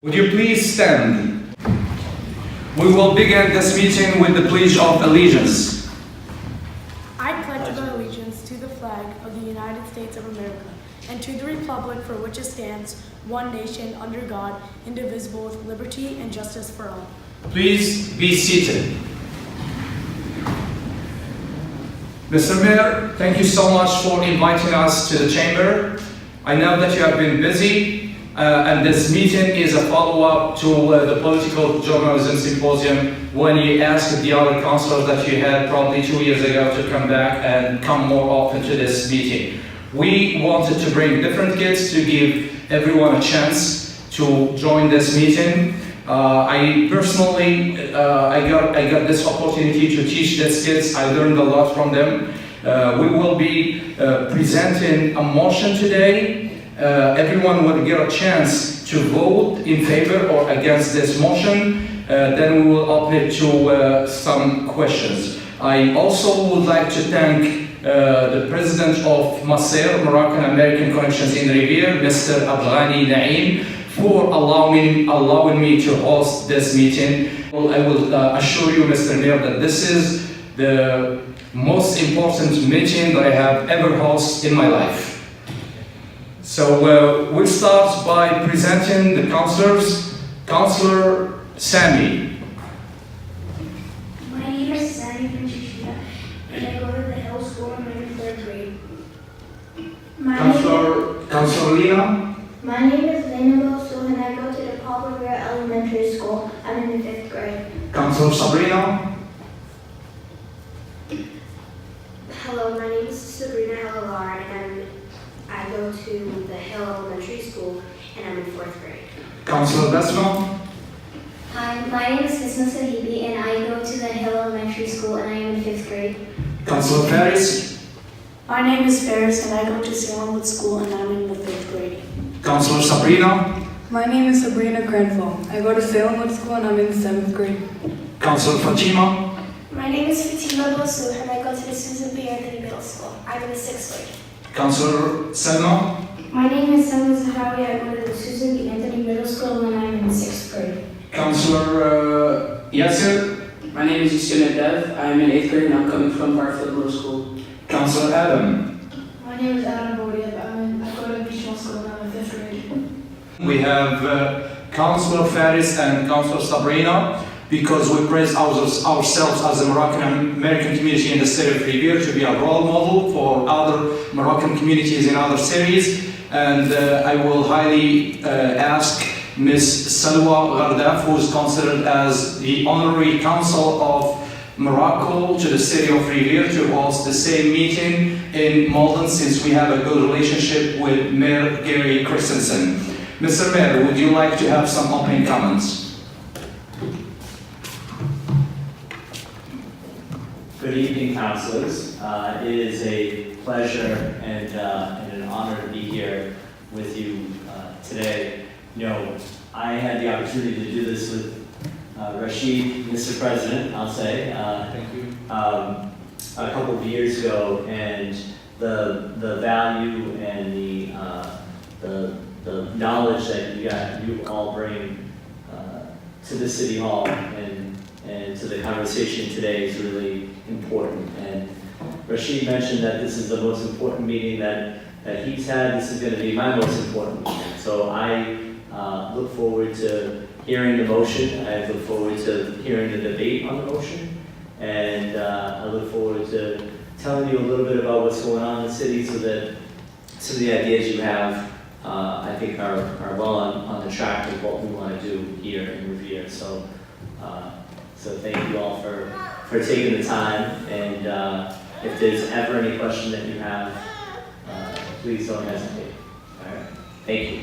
Would you please stand? We will begin this meeting with the Pledge of Allegiance. I pledge allegiance to the flag of the United States of America and to the republic for which it stands, one nation, under God, indivisible, with liberty and justice for all. Please be seated. Mr. Mayor, thank you so much for inviting us to the chamber. I know that you have been busy, and this meeting is a follow-up to the Political Journalism Symposium when you asked the other councillors that you had probably 2 years ago to come back and come more often to this meeting. We wanted to bring different kids to give everyone a chance to join this meeting. I personally, I got this opportunity to teach these kids. I learned a lot from them. We will be presenting a motion today. Everyone will get a chance to vote in favor or against this motion. Then we will open it to some questions. I also would like to thank the president of MASER, Moroccan American Connections in Riviere, Mr. Abghani Naim, for allowing me to host this meeting. Well, I will assure you, Mr. Mayor, that this is the most important meeting that I have ever hosted in my life. So we'll start by presenting the councillors. Councillor Sami. My name is Sami from Chichita, and I go to the Hill School and I'm in 3rd grade. Councillor Lina. My name is Lena Bosu, and I go to the Paul Revere Elementary School. I'm in the 5th grade. Councillor Sabrina. Hello, my name is Sabrina Halalar, and I go to the Hill Elementary School, and I'm in 4th grade. Councillor Besma. Hi, my name is Isma Sahibi, and I go to the Hill Elementary School, and I am in 5th grade. Councillor Faris. My name is Ferris and I go to Salemwood School and I'm in the 5th grade. Councillor Sabrina. My name is Sabrina Grenfell. I go to Salemwood School and I'm in 7th grade. Councillor Fatima. My name is Fatima Bosu, and I go to the Susan B. Anthony Middle School. I'm in the 6th grade. Councillor Selma. My name is Selma Zahawi. I go to the Susan B. Anthony Middle School, and I'm in 6th grade. Councillor Yasser. My name is Yusuf Dev. I'm in 8th grade and I'm coming from Barfield Middle School. Councillor Adam. My name is Adam Bodiab. I go to Beachmont School and I'm in 5th grade. We have Councillor Faris and Councillor Sabrina, because we praise ourselves as a Moroccan American community in the state of Riviere to be a role model for other Moroccan communities in other cities. And I will highly ask Ms. Salwa Ghardaf, who is considered as the Honorary Consul of Morocco to the city of Riviere, to host the same meeting in Malden, since we have a good relationship with Mayor Gary Christensen. Mr. Mayor, would you like to have some opening comments? Good evening, councilors. It is a pleasure and an honor to be here with you today. You know, I had the opportunity to do this with Rashid, Mr. President, I'll say, Thank you. a couple of years ago, and the value and the knowledge that you all bring to the City Hall and to the conversation today is really important. And Rashid mentioned that this is the most important meeting that he's had. This is going to be my most important meeting. So I look forward to hearing the motion. I look forward to hearing the debate on the motion. And I look forward to telling you a little bit about what's going on in the city, so that some of the ideas you have, I think, are well on the track of what we want to do here in Riviere. So thank you all for taking the time. And if there's ever any question that you have, please don't hesitate. All right. Thank you.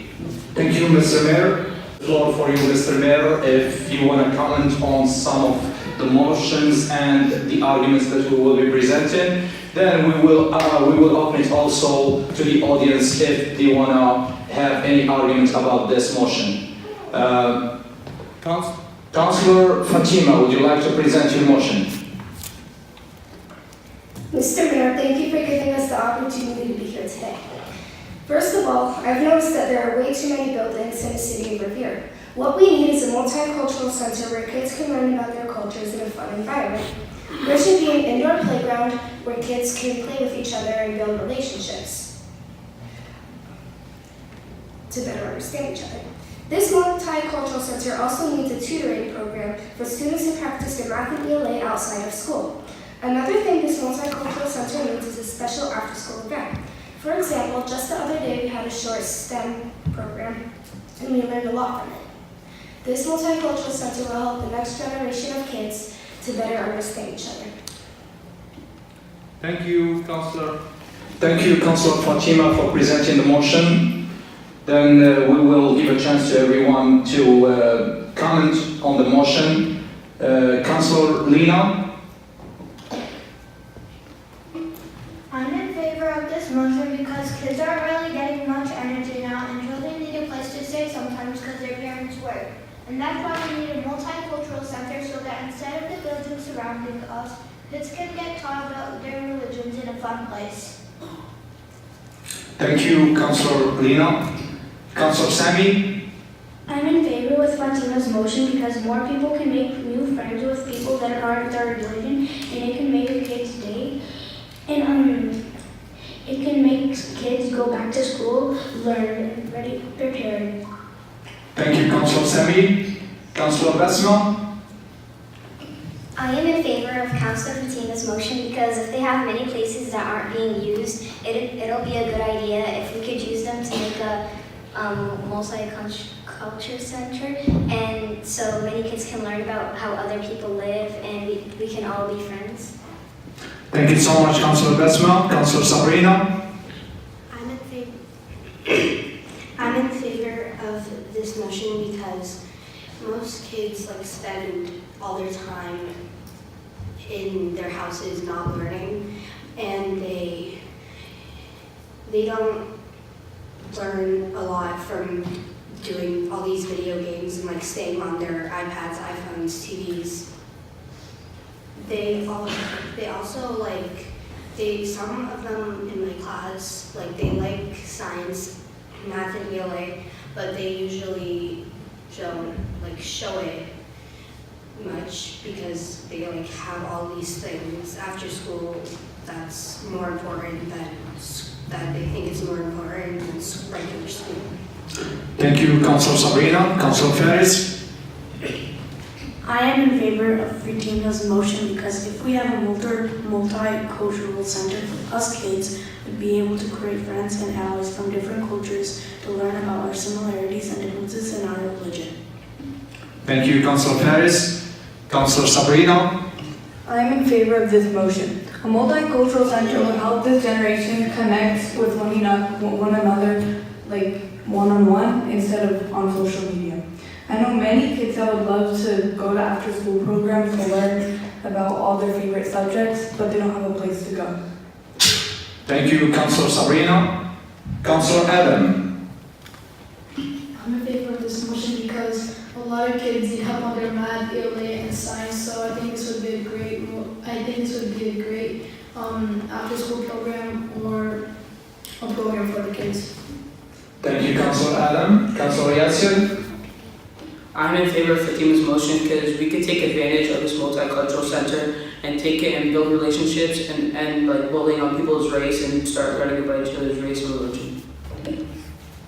Thank you, Mr. Mayor. Floor for you, Mr. Mayor, if you want to comment on some of the motions and the arguments that we will be presenting. Then we will open it also to the audience if they want to have any arguments about this motion. Councillor Fatima, would you like to present your motion? Mr. Mayor, thank you for giving us the opportunity to be here today. First of all, I've noticed that there are way too many buildings in the city of Riviere. What we need is a multicultural center where kids can learn about their cultures in a fun environment. There should be an indoor playground where kids can play with each other and build relationships to better understand each other. This multicultural center also needs a tutoring program for students who practice their math and ELA outside of school. Another thing this multicultural center needs is a special after-school event. For example, just the other day we had a short STEM program and we learned a lot from it. This multicultural center will help the next generation of kids to better understand each other. Thank you, Councillor. Thank you, Councillor Fatima, for presenting the motion. Then we will give a chance to everyone to comment on the motion. Councillor Lina. I'm in favor of this motion because kids aren't really getting much energy now and children need a place to stay sometimes because their parents work. And that's why we need a multicultural center so that instead of the buildings surrounding us, kids can get taught about their religions in a fun place. Thank you, Councillor Lina. Councillor Sami. I'm in favor with Fatima's motion because more people can make new friends with people that aren't their religion, and it can make a kid's day. And it can make kids go back to school, learn, and ready, prepared. Thank you, Councillor Sami. Councillor Basma. I am in favor of Councillor Fatima's motion because if they have many places that aren't being used, it'll be a good idea if we could use them to make a multicultural center, and so many kids can learn about how other people live and we can all be friends. Thank you so much, Councillor Basma. Councillor Sabrina. I'm in favor of this motion because most kids spend all their time in their houses not learning, and they don't learn a lot from doing all these video games and staying on their iPads, iPhones, TVs. They also some of them in my class, they like science, math, and ELA, but they usually don't show it much because they have all these things after school that's more important that they think it's more important than regular school. Thank you, Councillor Sabrina. Councillor Ferris. I am in favor of Fatima's motion because if we have a multicultural center, us kids would be able to create friends and allies from different cultures to learn about our similarities and differences in our religion. Thank you, Councillor Ferris. Councillor Sabrina. I am in favor of this motion. A multicultural center will help this generation connect with one another, one-on-one, instead of on social media. I know many kids that would love to go to after-school programs to learn about all their favorite subjects, but they don't have a place to go. Thank you, Councillor Sabrina. Councillor Adam. I'm in favor of this motion because a lot of kids need help on their math, ELA, and science, so I think this would be a great after-school program or a program for the kids. Thank you, Councillor Adam. Councillor Yassin. I'm in favor of Fatima's motion because we could take advantage of this multicultural center and take it and build relationships and bullying on people's race and start learning about each other's race and religion.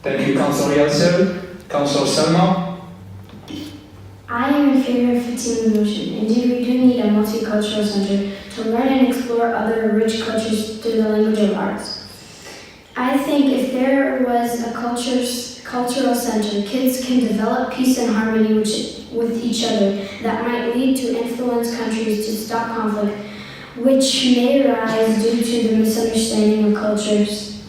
Thank you, Councillor Yassin. Councillor Selma. I am in favor of Fatima's motion. Indeed, we do need a multicultural center to learn and explore other rich cultures through the language of arts. I think if there was a cultural center, kids can develop peace and harmony with each other that might lead to influence countries to stop conflict, which may arise due to the misunderstanding of cultures.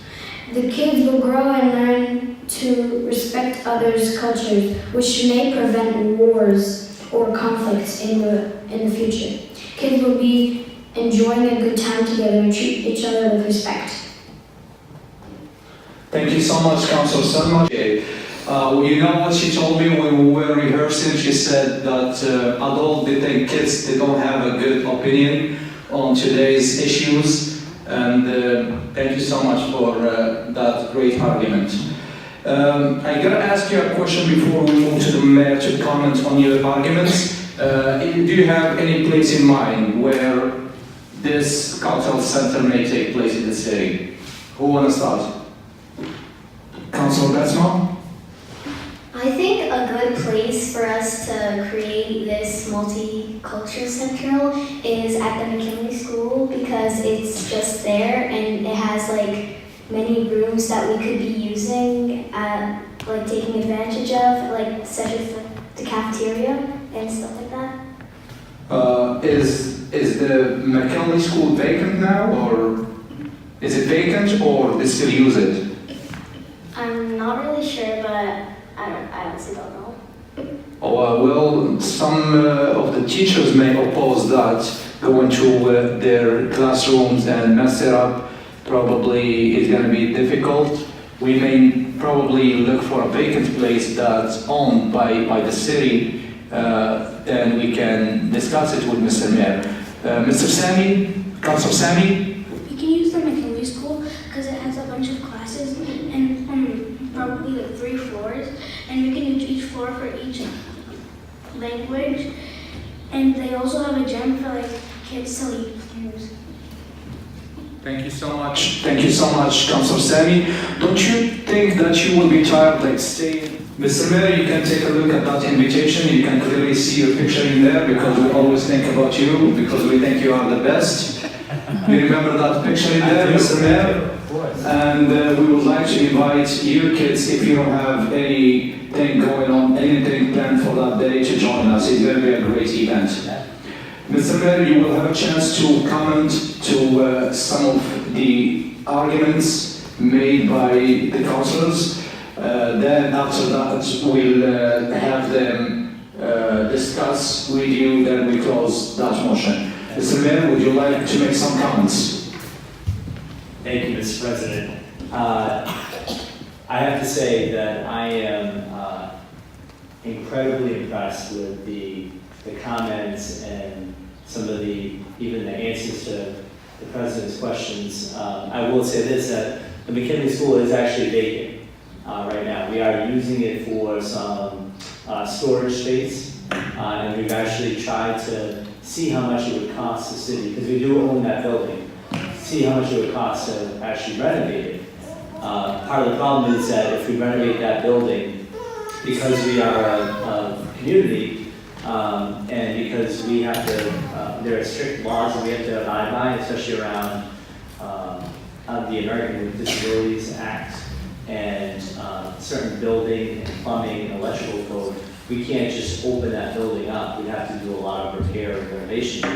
The kids will grow and learn to respect others' cultures, which may prevent wars or conflicts in the future. Kids will be enjoying a good time together and treat each other with respect. Thank you so much, Councillor Selma. You know what she told me when we were rehearsing? She said that although they think kids, they don't have a good opinion on today's issues. And thank you so much for that great argument. I gotta ask you a question before we move to the mayor to comment on your arguments. Do you have any place in mind where this cultural center may take place in the city? Who wanna start? Councilor Batsman? I think a good place for us to create this multicultural center is at the McKinley School because it's just there and it has like many rooms that we could be using, like taking advantage of, like such as the cafeteria and stuff like that. Is the McKinley School vacant now, or is it vacant, or they still use it? I'm not really sure, but I honestly don't know. Well, some of the teachers may oppose that, going to their classrooms and mess it up. Probably is going to be difficult. We may probably look for a vacant place that's owned by the city. Then we can discuss it with Mr. Mayor. Mr. Sami, Councilor Sami? We can use the McKinley School because it has a bunch of classes and probably like 3 floors, and we can use each floor for each language. And they also have a gym for like kids to use. Thank you so much. Thank you so much, Councilor Sami. Don't you think that you will be tired, like staying? Mr. Mayor, you can take a look at that invitation. You can clearly see your picture in there because we always think about you because we think you are the best. You remember that picture in there, Mr. Mayor? And we would like to invite you kids, if you don't have anything going on, anything planned for that day, to join us. It's going to be a great event. Mr. Mayor, you will have a chance to comment to some of the arguments made by the councillors. Then after that, we'll have them discuss with you, then we close that motion. Mr. Mayor, would you like to make some comments? Thank you, Mr. President. I have to say that I am incredibly impressed with the comments and some of even the answers to the President's questions. I will say this, that the McKinley School is actually vacant right now. We are using it for some storage space, and we've actually tried to see how much it would cost the city, because we do own that building, see how much it would cost to actually renovate it. Part of the problem is that if we renovate that building, because we are a community, and because we have to, there are strict laws that we have to abide by, especially around the American with Disabilities Act and certain building and plumbing and electrical code. We can't just open that building up. We have to do a lot of repair and renovation.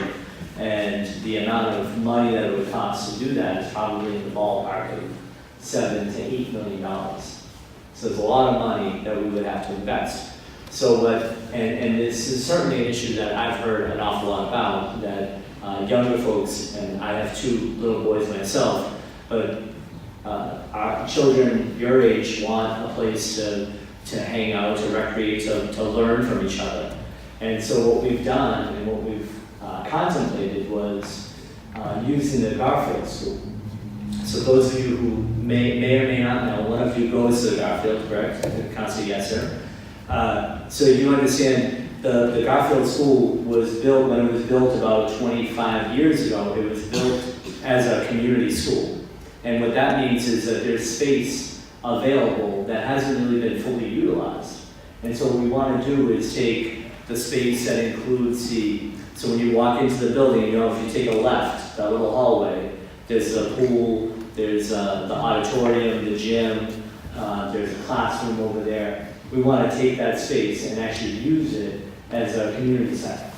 And the amount of money that it would cost to do that is probably in the ballpark of $7 to $8 million. So there's a lot of money that we would have to invest. So and this is certainly an issue that I've heard an awful lot about, that younger folks, and I have 2 little boys myself, but our children your age want a place to hang out, to recreate, to learn from each other. And so what we've done and what we've contemplated was using the Garfield School. So those of you who may or may not know, one of you goes to the Garfield, correct? Councilor, yes, sir. So you understand, the Garfield School was built, when it was built about 25 years ago, it was built as a community school. And what that means is that there's space available that hasn't really been fully utilized. And so what we want to do is take the space that includes so when you walk into the building, if you take a left, that little hallway, there's a pool, there's the auditorium, the gym, there's a classroom over there. We want to take that space and actually use it as a community center.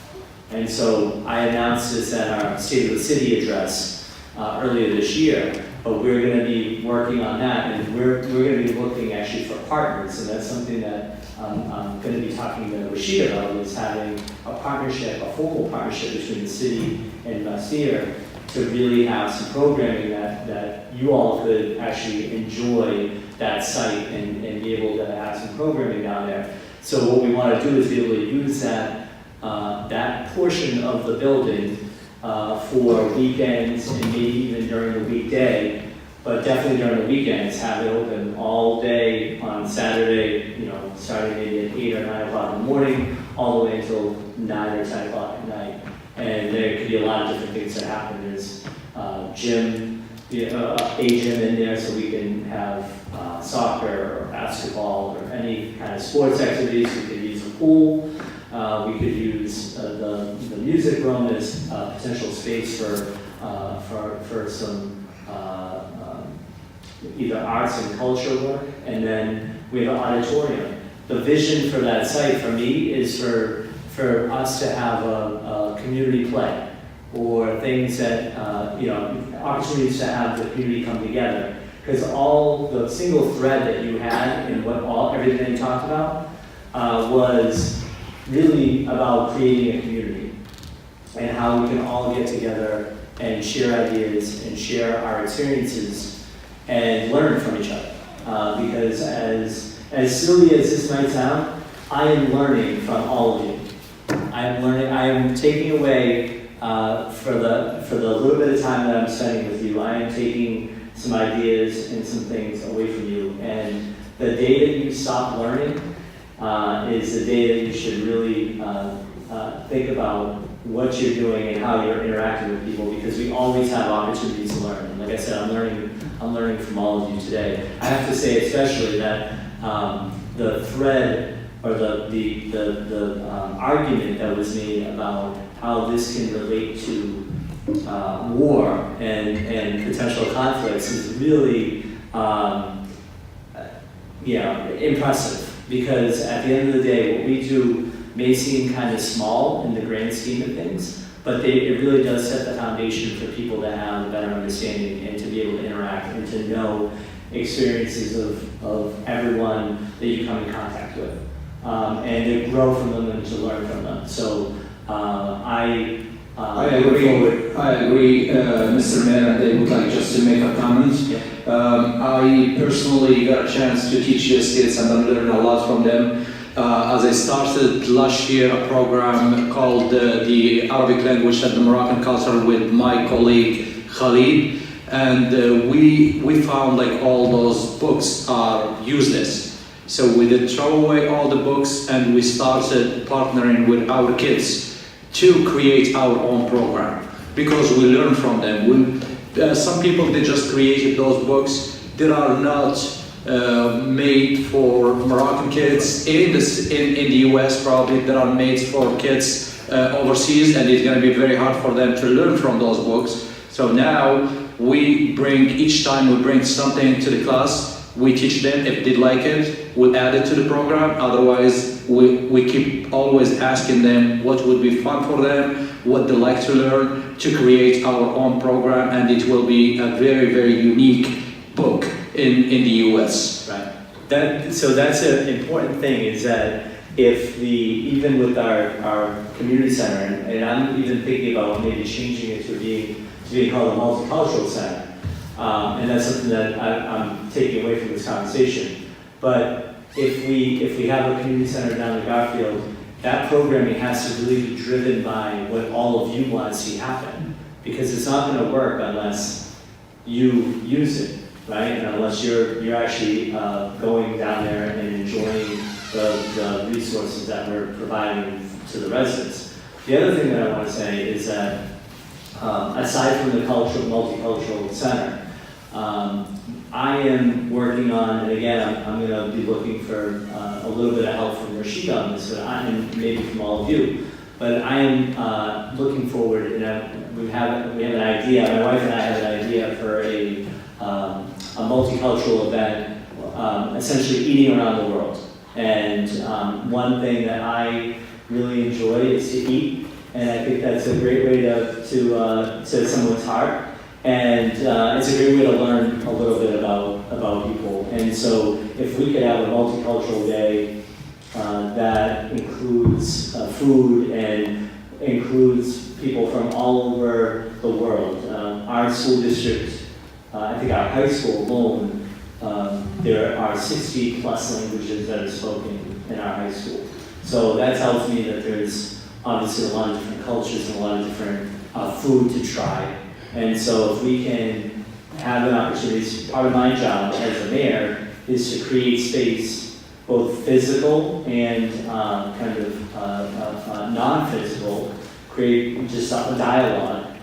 And so I announced this at our State of the City address earlier this year, but we're going to be working on that, and we're going to be looking actually for partners, and that's something that I'm going to be talking to Rashid about, is having a partnership, a formal partnership between the city and Nasir to really have some programming that you all could actually enjoy that site and be able to have some programming down there. So what we want to do is be able to use that portion of the building for weekends and maybe even during the weekday but definitely during the weekends, have it open all day on Saturday, you know, starting maybe at 8 or 9 o'clock in the morning, all the way until 9 or 10 o'clock at night. And there could be a lot of different things that happen. There's gym, a gym in there, so we can have soccer or basketball or any kind of sports activities. We could use a pool. We could use the music room as potential space for some either arts and culture work, and then we have an auditorium. The vision for that site for me is for us to have a community play, or things that, opportunities to have the community come together. Because all the single thread that you had in everything that you talked about was really about creating a community and how we can all get together and share ideas and share our experiences and learn from each other. Because as silly as this might sound, I am learning from all of you. I am taking away for the little bit of time that I'm spending with you, I am taking some ideas and some things away from you. And the day that you stop learning is the day that you should really think about what you're doing and how you're interacting with people, because we always have opportunities to learn. And like I said, I'm learning from all of you today. I have to say especially that the thread or the argument that was made about how this can relate to war and potential conflicts is really impressive, because at the end of the day, what we do may seem kind of small in the grand scheme of things, but it really does set the foundation for people to have a better understanding and to be able to interact and to know experiences of everyone that you come in contact with, and to grow from them and to learn from them. So I agree, Mr. Mayor, and I would like just to make a comment. Yeah. I personally got a chance to teach these kids and I learned a lot from them. As I started last year a program called the Arabic language and the Moroccan culture with my colleague Khalid, and we found like all those books are useless. So we did throw away all the books and we started partnering with our kids to create our own program, because we learn from them. Some people, they just created those books that are not made for Moroccan kids in the US, probably that are made for kids overseas, and it's going to be very hard for them to learn from those books. So now each time we bring something to the class, we teach them. If they like it, we'll add it to the program. Otherwise, we keep always asking them what would be fun for them, what they like to learn, to create our own program, and it will be a very, very unique book in the US. Right. So that's an important thing, is that even with our community center, and I'm even thinking about maybe changing it to being called a multicultural center, and that's something that I'm taking away from this conversation. But if we have a community center down in Garfield, that programming has to really be driven by what all of you want to see happen, because it's not going to work unless you use it, right? And unless you're actually going down there and enjoying the resources that we're providing to the residents. The other thing that I want to say is that aside from the multicultural center, I am working on, and again, I'm going to be looking for a little bit of help from Rashid on this, and maybe from all of you. But I am looking forward, and we have an idea. My wife and I have an idea for a multicultural event, essentially eating around the world. And one thing that I really enjoy is to eat, and I think that's a great way to someone's heart. And it's a great way to learn a little bit about people. And so if we could have a multicultural day that includes food and includes people from all over the world. Our school district, I think our high school alone, there are 60 plus languages that are spoken in our high school. So that tells me that there's obviously a lot of different cultures and a lot of different food to try. And so if we can have an opportunity. Part of my job as a mayor is to create space, both physical and non-physical, create just a dialogue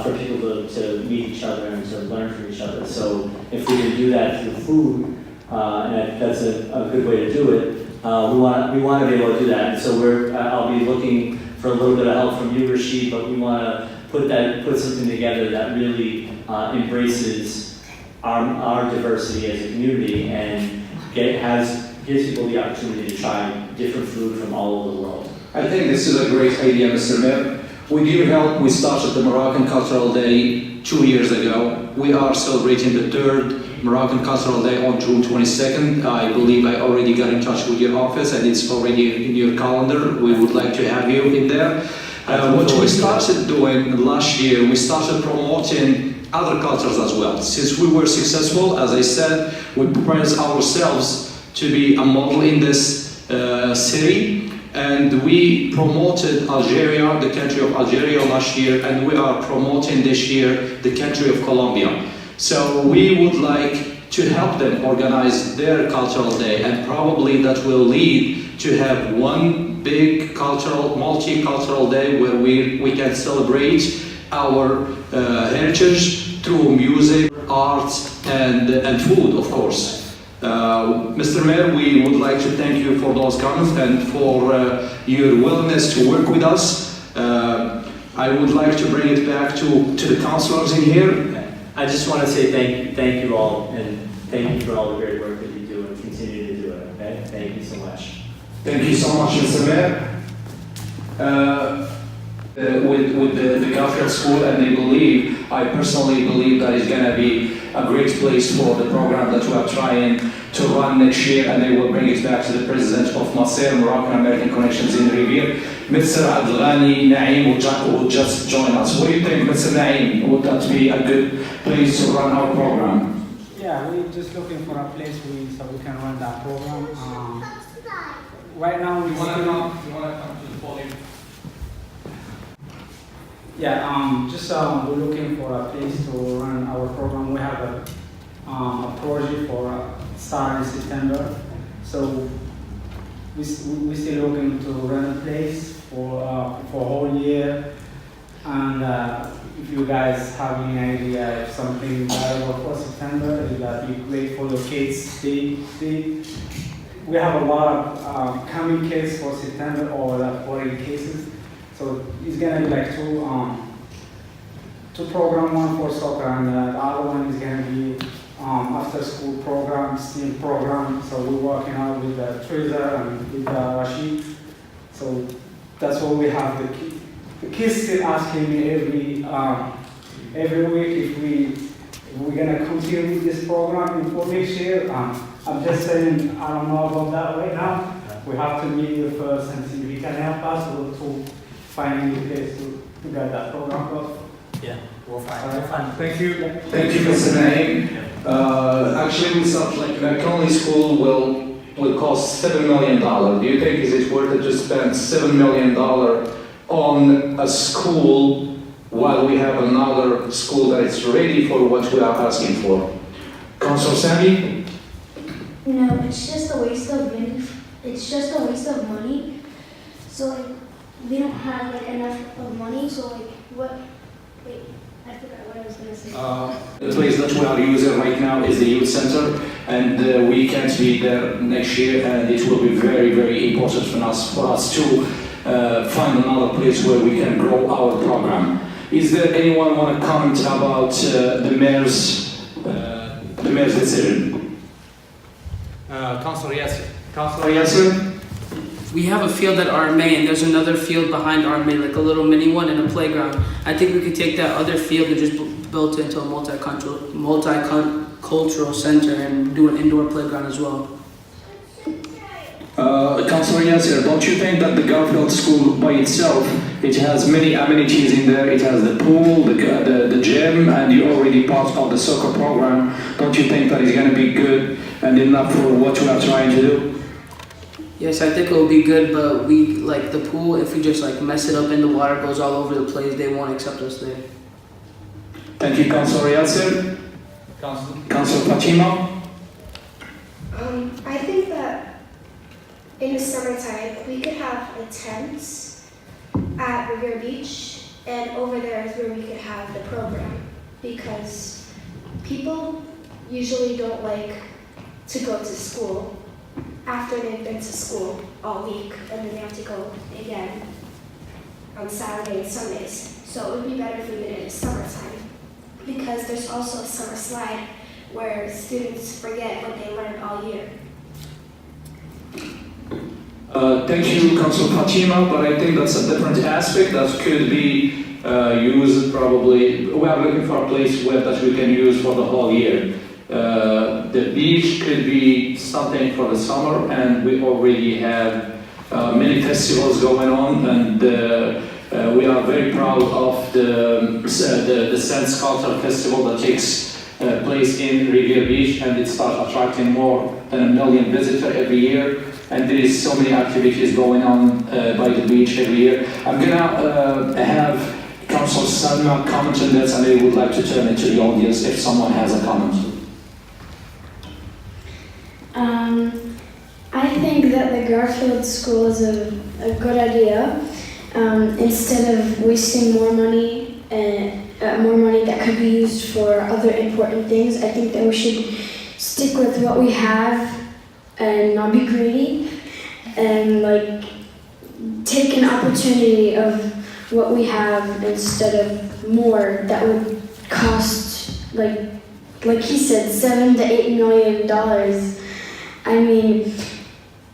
for people to meet each other and to learn from each other. So if we can do that through food, and that's a good way to do it, we want to be able to do that. And so I'll be looking for a little bit of help from you, Rashid, but we want to put something together that really embraces our diversity as a community and gives people the opportunity to try different food from all over the world. I think this is a great idea, Mr. Mayor. With your help, we started the Moroccan Cultural Day 2 years ago. We are celebrating the third Moroccan Cultural Day on June 22nd. I believe I already got in touch with your office and it's already in your calendar. We would like to have you in there. What we started doing last year, we started promoting other cultures as well. Since we were successful, as I said, we promised ourselves to be a model in this city. And we promoted Algeria, the country of Algeria last year, and we are promoting this year the country of Colombia. So we would like to help them organize their cultural day, and probably that will lead to have one big multicultural day where we can celebrate our heritage through music, art, and food, of course. Mr. Mayor, we would like to thank you for those comments and for your willingness to work with us. I would like to bring it back to the councilors in here. I just want to say thank you all, and thank you for all the great work that you do and continue to do it, okay? Thank you so much. Thank you so much, Mr. Mayor. With the Garfield School, and I personally believe that is going to be a great place for the program that we are trying to run next year, and they will bring it back to the president of Maser, Moroccan American Connections in Riviere, Mr. Abdelghani Naim, who just joined us. What do you think, Mr. Naim? Would that be a good place to run our program? Yeah, we're just looking for a place so we can run that program. Right now, we want to come to the podium. Yeah, we're looking for a place to run our program. We have a project for starting in September. So we're still looking to run a place for a whole year. And if you guys have any idea of something valuable for September, it would be great for your kids. We have a lot of coming kids for September, or 40 cases. So it's gonna be like two program, one for soccer, and the other one is gonna be after school program, STEAM program. So we're working out with Teresa and with Rashid. So that's what we have. The kids still asking me every week if we're gonna continue with this program for next year. I'm just saying I don't know about that right now. We have to meet you first and see if you can help us to find a place to get that program up. Yeah, we'll find. Thank you. Thank you, Mr. Naim. Actually, we thought like McConley School will cost $7 million. Do you think is it worth it to spend $7 million on a school while we have another school that is ready for what we are asking for? Councilor Sami? No, it's just a waste of money. It's just a waste of money. So we don't have enough of money. So what? Wait, I forgot what I was gonna say. The place that we are using right now is the youth center, and we can't be there next year, and it will be very, very important for us to find another place where we can grow our program. Is there anyone want to comment about the mayor's decision? Councilor Yasser. Councilor Yasser? We have a field at RMA, and there's another field behind RMA, like a little mini one and a playground. I think we could take that other field and just build it into a multicultural center and do an indoor playground as well. Councilor Yasser, don't you think that the Garfield School by itself, it has many amenities in there? It has the pool, the gym, and you're already part of the soccer program. Don't you think that is going to be good and enough for what we are trying to do? Yes, I think it will be good, but we like the pool. If we just mess it up and the water goes all over the place, they won't accept us there. Thank you, Councilor Yasser. Council Fatima? I think that in the summertime, we could have a tent at Revere Beach, and over there is where we could have the program, because people usually don't like to go to school after they've been to school all week, and then they have to go again on Saturday and Sundays. So it would be better if we did it in the summertime, because there's also a summer slide where students forget what they learned all year. Thank you, Council Fatima, but I think that's a different aspect that could be used probably. We are looking for a place where that we can use for the whole year. The beach could be something for the summer, and we already have many festivals going on, and we are very proud of the Sense Culture Festival that takes place in Revere Beach, and it starts attracting more than 1 million visitors every year. And there is so many activities going on by the beach every year. I'm gonna have Council Salma comment on this, and I would like to turn it to the audience if someone has a comment. I think that the Garfield School is a good idea. Instead of wasting more money that could be used for other important things, I think that we should stick with what we have and not be greedy, and like take an opportunity of what we have instead of more that would cost like he said $7 to $8 million. I mean,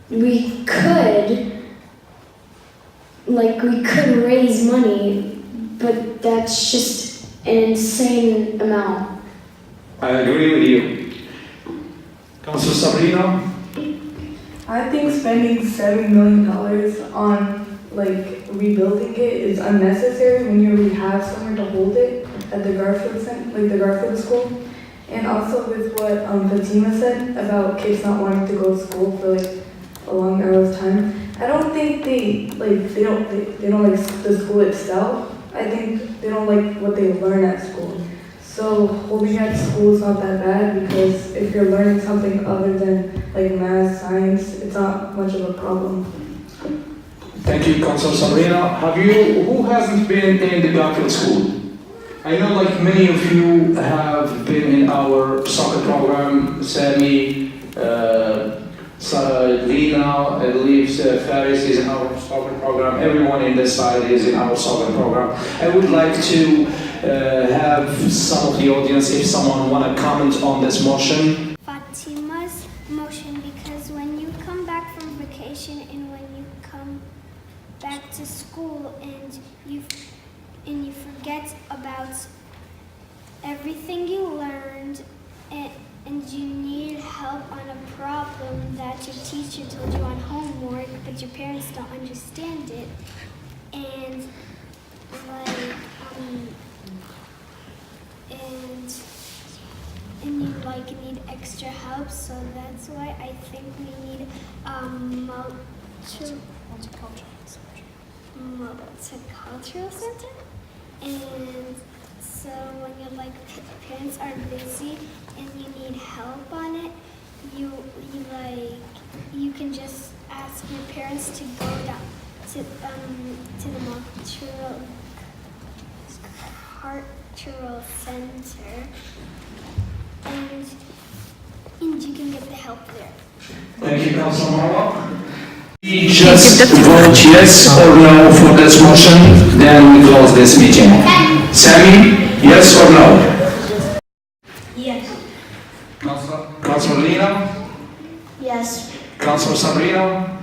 we could raise money, but that's just an insane amount. I agree with you. Council Sabrina? I think spending $7 million on rebuilding it is unnecessary when you already have somewhere to hold it at the Garfield the Garfield School. And also with what Fatima said about kids not wanting to go to school for a long hour of time. I don't think they don't like the school itself. I think they don't like what they learn at school. So holding at school is not that bad, because if you're learning something other than math, science, it's not much of a problem. Thank you, Council Sabrina. Who hasn't been in the Garfield School? I know many of you have been in our soccer program. Sammy, Lina, I believe Faris is in our soccer program. Everyone in this side is in our soccer program. I would like to have some of the audience, if someone want to comment on this motion. Fatima's motion, because when you come back from vacation and when you come back to school and you forget about everything you learned, and you need help on a problem that your teacher told you on homework, but your parents don't understand it, and you need extra help. So that's why I think we need multicultural center. And so when your parents are busy and you need help on it, you can just ask your parents to go down to the multicultural center, and you can get the help there. Thank you, Council Marwa. We just vote yes or no for this motion, then we close this meeting. Sammy, yes or no? Yes. Councilor Lina? Yes. Councilor Sabrina?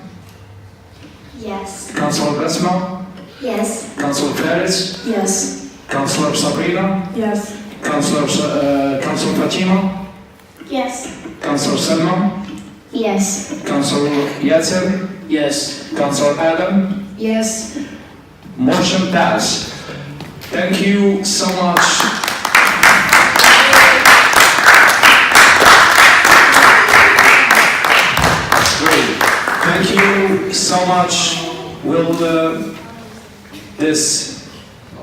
Yes. Councilor Besma? Yes. Councilor Faris? Yes. Councilor Sabrina? Yes. Councilor Fatima? Yes. Councilor Selma? Yes. Councilor Yasser? Yes. Councilor Adam? Yes. Motion passed. Thank you so much. Great. Thank you so much. This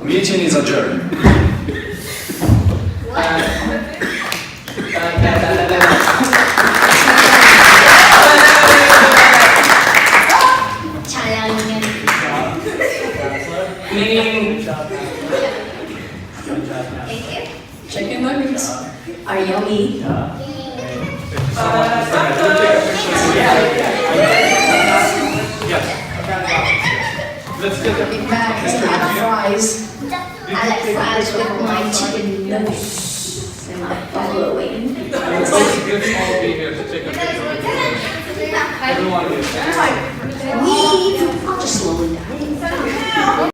meeting is adjourned. Chicken nuggets are yummy. Let's get In fact, I like fries. I like fries with my chicken nuggets and my buffalo wing.